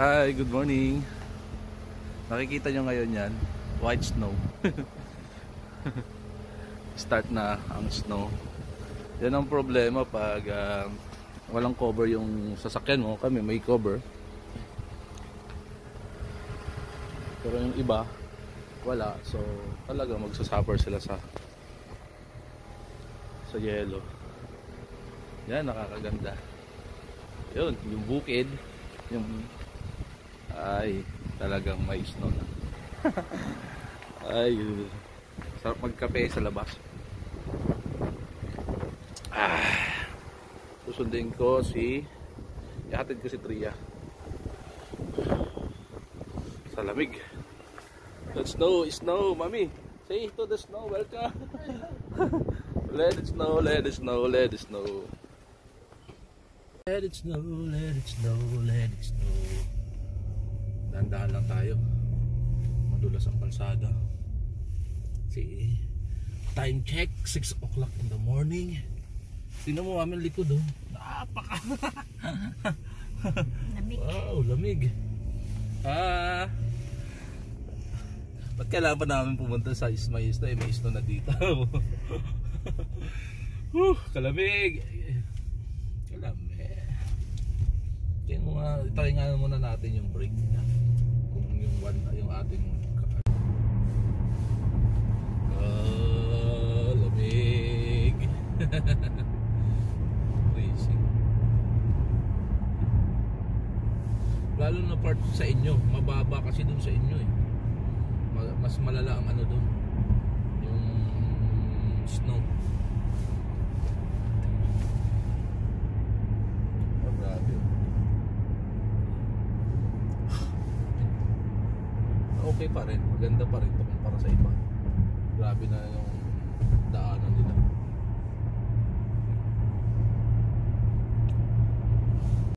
Hi, good morning. Nakikita nyo ngayon yan, white snow. Start na ang snow. Yan ang problema pag walang cover yung sasakyan mo. Kami may cover, pero yung iba wala, so talaga magsasuffer sila sa yelo. Yan, nakakaganda. Yun, yung bukid, yung ay talagang may snow na. Ay, sarap magkape sa labas. Susundin ko ihatid ko si Tria sa lamig. Let's snow, mommy. Say to the snow, welcome. Let it snow, let it snow, let it snow. Let it snow, let it snow, let it snow. Dahan-dahan lang tayo. Madulas ang kalsada. See, time check, 6 o'clock in the morning. Tingnan mo aming likod, oh. Napaka lamig. Wow, lamig. Ba't kailangan pa namin pumunta sa Ismail na? May snow na dito. Kalamig. Kalamig. Try nga muna natin yung brake niya. Kung yung ating lamig. Racing. Lalo na part sa inyo, mababa kasi dun sa inyo eh. Mas malala ang ano dun, yung snow. Grabe. Okay pa rin, maganda pa rin kumpara sa iba. Grabe na yung